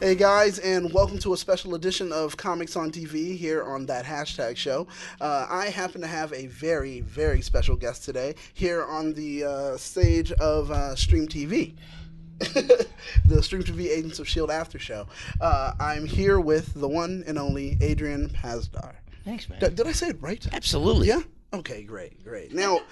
Hey guys, and welcome to a special edition of Comics on TV here on That Hashtag Show. I happen to have a very, very special guest today here on the stage of Stream TV. The Stream TV Agents of S.H.I.E.L.D. After Show. I'm here with the one and only Adrian Pasdar. Thanks, man. Did I say it right? Absolutely. Yeah? Okay, great. Now,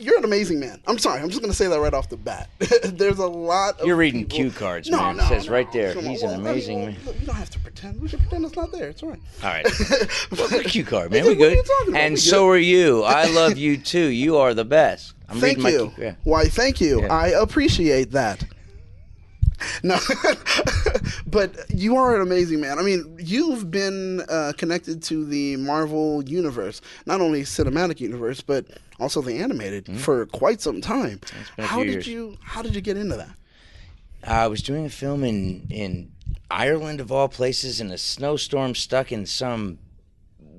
you're an amazing man. I'm sorry. I'm just going to say that right off the bat. There's a lot of You're reading people... cue cards, man. It says right there, he's an amazing man. You don't have to pretend. We can pretend it's not there. It's all right. All right. Well, good cue card, man. We What are good. you talking about? And We so good. are you. I love you, too. You are the best. I'm Thank reading my you. cue. Yeah. Why, thank you. Yeah. I appreciate that. No, but you are an amazing man. I mean, you've been connected to the Marvel universe, not only cinematic universe, but also the animated for quite some time. It's been a few years. How did you get into that? I was doing a film in Ireland, of all places, in a snowstorm, stuck in some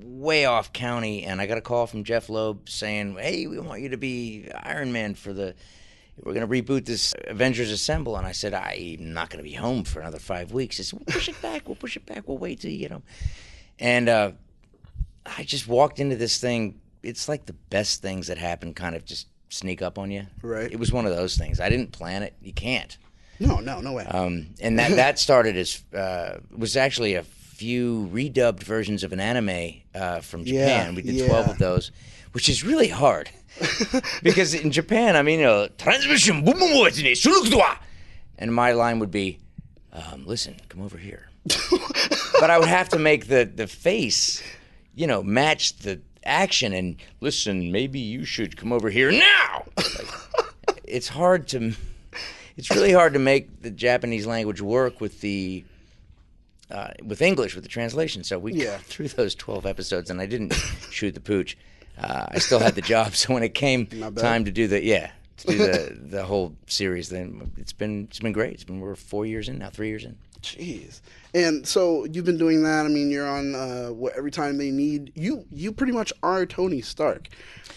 way off county, and I got a call from Jeff Loeb saying, "Hey, we want you to be Iron Man for the... We're going to reboot this Avengers Assemble." And I said, "I'm not going to be home for another 5 weeks." He said, "We'll push it back. We'll wait till you get home." And I just walked into this thing. It's like the best things that happen kind of just sneak up on you. Right. It was one of those things. I didn't plan it. You can't. No way. And that started as was actually a few redubbed versions of an anime from Japan. We did 12 of those, which is really hard. Because in Japan, I mean, transmission, and my line would be, "Listen, come over here." But I would have to make the face, match the action, and "Listen, maybe you should come over here now." It's really hard to make the Japanese language work with the with English, with the translation. So we got through those 12 episodes, and I didn't shoot the pooch. I still had the job, so when it came time to do the whole series, then it's been great. We're 4 years in now, 3 years in. Jeez. And so you've been doing that. I mean, you're on every time they need you. You pretty much are Tony Stark.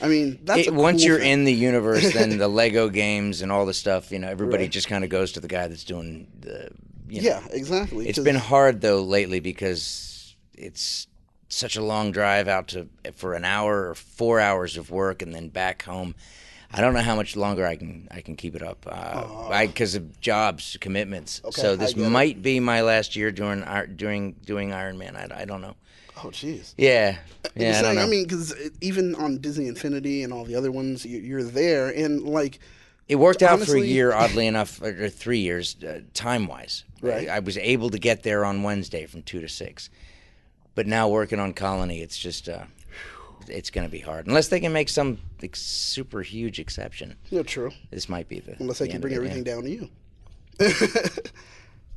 I mean, that's once you're thing. in the universe, then the Lego games and all the stuff. Everybody just kind of goes to the guy that's doing the. Yeah, exactly. It's been hard though lately because it's such a long drive out for an hour or 4 hours of work and then back home. I don't know how much longer I can keep it up because of jobs, commitments. Okay, so this might be my last year doing Iron Man. I don't know. Oh, jeez. Yeah. I don't know. I mean, because even on Disney Infinity and all the other ones, you're there, and like. It worked out honestly, for a year, oddly enough, or 3 years, time-wise. Right. I was able to get there on Wednesday from 2 to 6. But now working on Colony, it's just it's going to be hard. Unless they can make some super huge exception. Yeah, true. This might be the Unless they can bring everything down to you.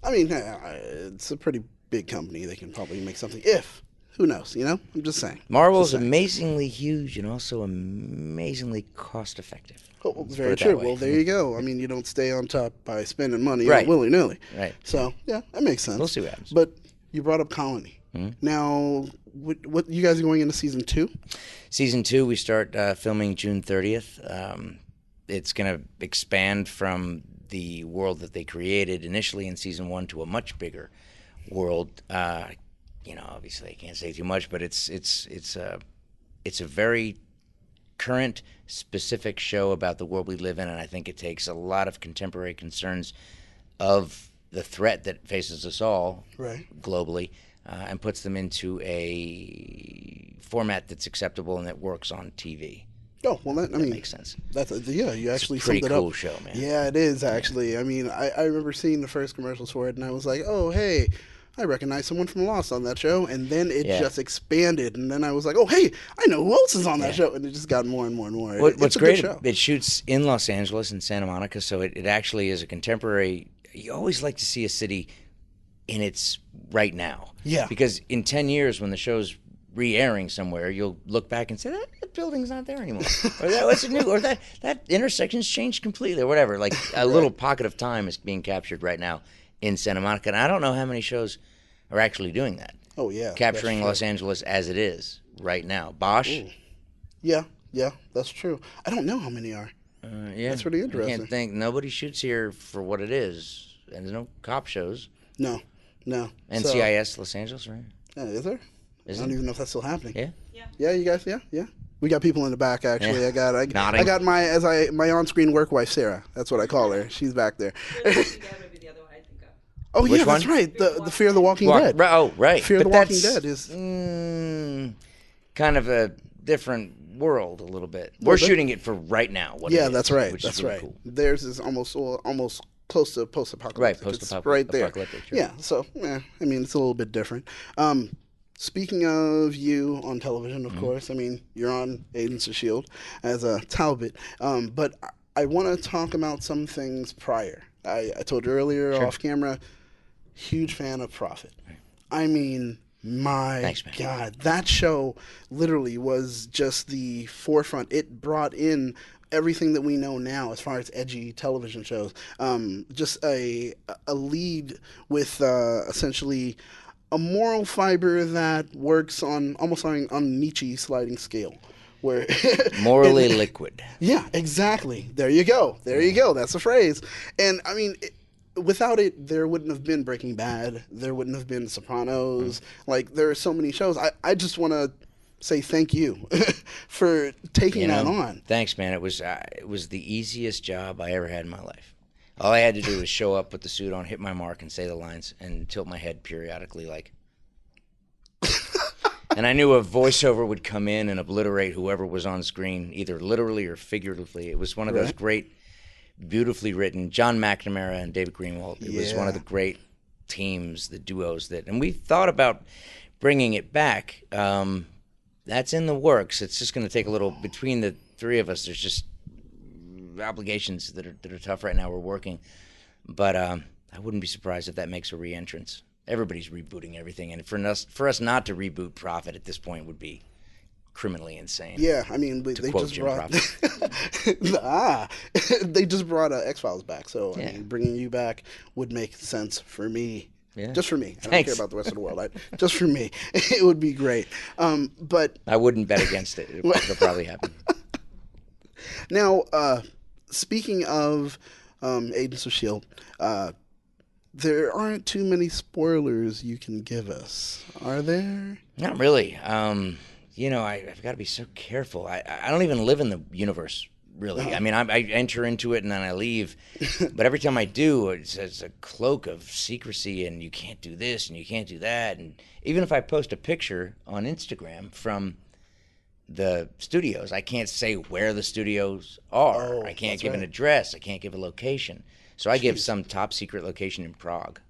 I mean, it's a pretty big company. They can probably make something if. Who knows, I'm just saying. Marvel's amazingly huge and also amazingly cost-effective. Oh, very true. Well, there you go. I mean, you don't stay on top by spending money willy-nilly. Right. So, yeah, that makes sense. We'll see what happens. But you brought up Colony. Mm-hmm. Now, what you guys are going into season 2? Season 2, we start filming June 30th. It's going to expand from the world that they created initially in season 1 to a much bigger world. Obviously I can't say too much, but it's a very current, specific show about the world we live in, and I think it takes a lot of contemporary concerns of the threat that faces us all globally and puts them into a format that's acceptable and that works on TV. Oh, well, that makes sense. You actually summed it up. Pretty cool show, man. Yeah, it is, actually. I mean, I remember seeing the first commercials for it, and I was like, oh, hey, I recognize someone from Lost on that show, and then it just expanded, and then I was like, oh, hey, I know who else is on that show, and it just got more and more and more. What's great, it shoots in Los Angeles and Santa Monica, so it actually is a contemporary. You always like to see a city in its right now. Yeah. Because in 10 years, when the show's re-airing somewhere, you'll look back and say, that building's not there anymore. Or what's new? Or that intersection's changed completely, or whatever. Like a little pocket of time is being captured right now in Santa Monica. And I don't know how many shows are actually doing that. Oh, yeah. Capturing Los Angeles as it is right now. Bosch? Ooh. Yeah, that's true. I don't know how many are. Yeah, That's pretty I interesting. can't think. Nobody shoots here for what it is, and there's no cop shows. No. NCIS Los Angeles, right? Is there? Is I don't it? even know if that's still happening. Yeah. Yeah, you guys. Yeah. We got people in the back actually. Yeah. I Nodding. got my on-screen work wife Sarah. That's what I call her. She's back there. Oh Which yeah, one? that's right. The Fear of the Walking Dead. Oh, right. Fear of But the Walking that's, Dead is kind of a different world a little bit. We're shooting it for right now. yeah, that's right. Which That's is really right. cool. Theirs is almost close to post-apocalyptic. Right, It's post-apocalyptic. right there. Sure. Yeah. So I mean, it's a little bit different. Speaking of you on television, of course, I mean, you're on Agents of S.H.I.E.L.D. as a Talbot, but I want to talk about some things prior. I told you earlier off camera, huge fan of Prophet. I mean, Thanks, man. God, that show literally was just the forefront. It brought in everything that we know now as far as edgy television shows. Just a lead with essentially a moral fiber that works on almost on Nietzsche sliding scale, where Morally liquid. Yeah, exactly. There you go. That's the phrase. And I mean, without it, there wouldn't have been Breaking Bad. There wouldn't have been Sopranos. Like, there are so many shows. I just want to say thank you for taking that on. Thanks, man. It was the easiest job I ever had in my life. All I had to do was show up, put the suit on, hit my mark, and say the lines, and tilt my head periodically, like. And I knew a voiceover would come in and obliterate whoever was on screen, either literally or figuratively. It was one of those great, beautifully written John McNamara and David Greenwald. It was one of the great teams, the duos and we thought about bringing it back. That's in the works. It's just going to take a little between the three of us. There's just obligations that are tough right now. We're working, but I wouldn't be surprised if that makes a re-entrance. Everybody's rebooting everything, and for us not to reboot Prophet at this point would be criminally insane. Yeah, I mean, they just brought they just brought X-Files back, so I mean, bringing you back would make sense for me. Yeah. Just for me. I don't care about the rest of the world. Just for me, it would be great. But I wouldn't bet against it. It'll probably happen. Now, speaking of Agents of S.H.I.E.L.D., there aren't too many spoilers you can give us, are there? Not really. I've got to be so careful. I don't even live in the universe, really. I mean, I enter into it and then I leave. But every time I do, it's a cloak of secrecy, and you can't do this and you can't do that. And even if I post a picture on Instagram from the studios, I can't say where the studios are. I can't give an address. I can't give a location. So I give some top secret location in Prague.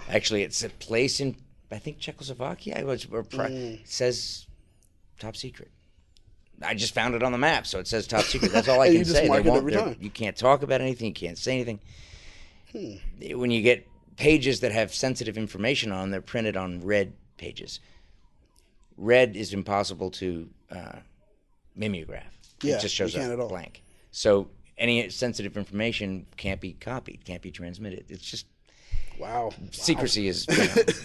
Actually, it's a place in, I think, Czechoslovakia. It says top secret. I just found it on the map, so it says top secret. That's all I can say. Mark it every time. You can't talk about anything. You can't say anything. When you get pages that have sensitive information on, they're printed on red pages. Red is impossible to mimeograph. It just shows up blank. So any sensitive information can't be copied, can't be transmitted. It's just secrecy is the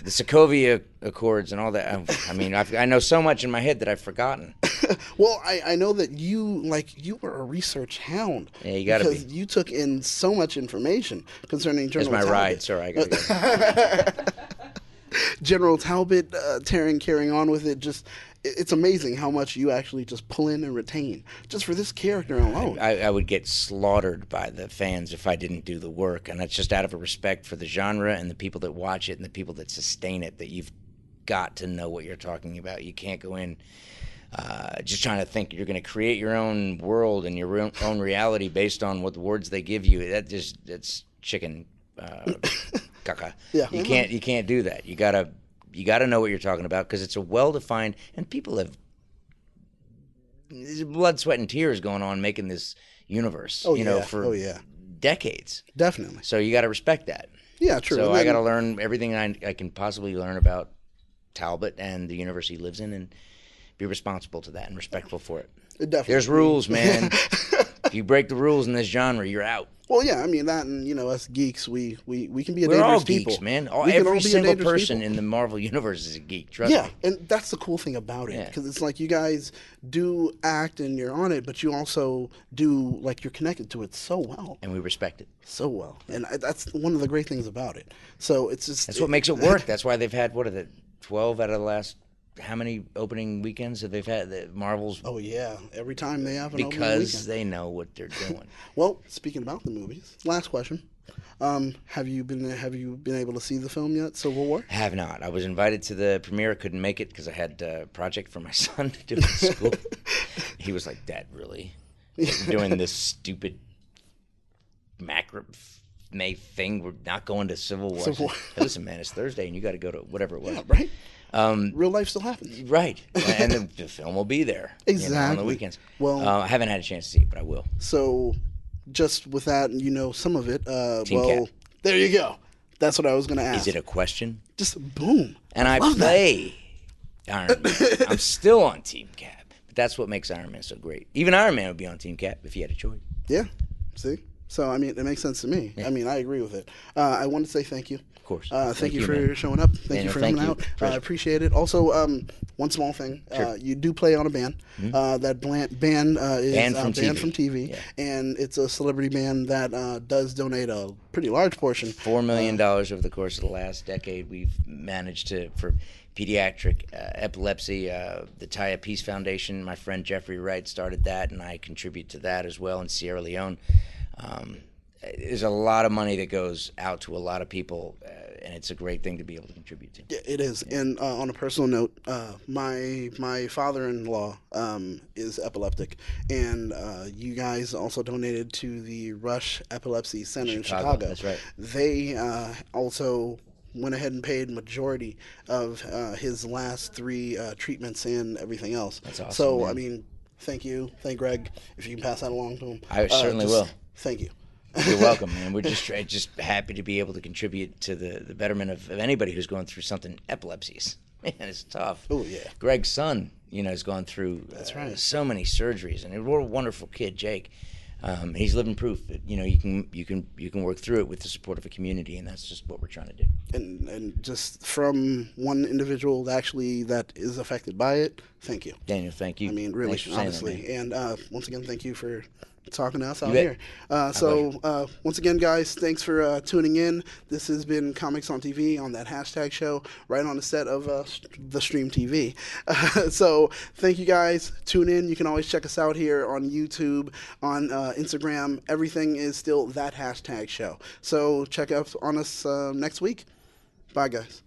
Sokovia Accords and all that. I mean, I know so much in my head that I've forgotten. Well, I know that you were a research hound. Yeah, you got to be. Because you took in so much information concerning General Talbot. That's my ride. Sorry, I got to go. General Talbot, carrying on with it, it's amazing how much you actually just pull in and retain just for this character alone. I would get slaughtered by the fans if I didn't do the work, and that's just out of a respect for the genre and the people that watch it and the people that sustain it, that you've got to know what you're talking about. You can't go in just trying to think you're going to create your own world and your own reality based on what the words they give you. That's chicken caca. Yeah. You can't do that. You gotta know what you're talking about, because it's a well-defined, and people have blood, sweat, and tears going on making this universe. For decades. Definitely. So you got to respect that. Yeah, true. So I got to learn everything I can possibly learn about Talbot and the universe he lives in, and be responsible to that and respectful for it. Definitely. There's rules, man. If you break the rules in this genre, you're out. Well, yeah, I mean that, and us geeks, we can be a We're dangerous all people. geeks, man. We can all Every be a single dangerous person people. in the Marvel universe is a geek. Trust Yeah, me. and that's the cool thing about it, Yeah. because it's like you guys do act and you're on it, but you also do, like, you're connected to it so well. And we respect it. So well. And that's one of the great things about it. So it's just... That's what makes it work. That's why they've had, 12 out of the last... How many opening weekends have they had? The Marvel's... Oh, yeah. Every time they have an opening Because weekend. they know what they're doing. Well, speaking about the movies, last question. Have you been able to see the film yet, Civil War? Have not. I was invited to the premiere. Couldn't make it because I had a project for my son to do at school. He was like, "Dad, really? We're doing this stupid macrame thing. We're not going to Civil War." Civil War. Hey, listen, man, it's Thursday and you got to go to whatever it was. Yeah, right? Real life still happens. Right. And the film will be there. Exactly. On the weekends. Well, I haven't had a chance to see it, but I will. So, just with that, some of it. Team Cap. There you go. That's what I was going to ask. Is it a question? Just boom. And I play Iron Man. I'm still on Team Cap. But that's what makes Iron Man so great. Even Iron Man would be on Team Cap if he had a choice. Yeah. See? So, I mean, it makes sense to me. Yeah. I mean, I agree with it. I want to say thank you. Of course. Thank you for showing up. Thank you for coming out. I appreciate it. Also, one small thing. Sure. You do play on a band. That band is Banned from TV. Yeah. And it's a celebrity band that does donate a pretty large portion. $4 million over the course of the last decade. We've managed to, for pediatric epilepsy, the Taya Peace Foundation, my friend Jeffrey Wright started that, and I contribute to that as well in Sierra Leone. There's a lot of money that goes out to a lot of people, and it's a great thing to be able to contribute to. Yeah, it is. Yeah. And on a personal note, my father-in-law is epileptic, and you guys also donated to the Rush Epilepsy Center in Chicago. That's right. They also went ahead and paid majority of his last 3 treatments and everything else. That's awesome. So, man. I mean, thank you. Thank Greg. If you can pass that along to him. I certainly will. Thank you. You're welcome, man. We're just happy to be able to contribute to the betterment of anybody who's going through something. Epilepsies, man, it's tough. Oh yeah. Greg's son, has gone through so many surgeries, and what a wonderful kid, Jake. He's living proof that you can work through it with the support of a community, and that's just what we're trying to do. And just from one individual that is affected by it, thank you, Daniel. Thank you. I mean, really, honestly, and once again, thank you for talking to us out here. Once again, guys, thanks for tuning in. This has been Comics on TV on that hashtag show, right on the set of the Stream TV. So thank you guys. Tune in. You can always check us out here on YouTube, on Instagram. Everything is still that hashtag show. So check out on us next week. Bye, guys.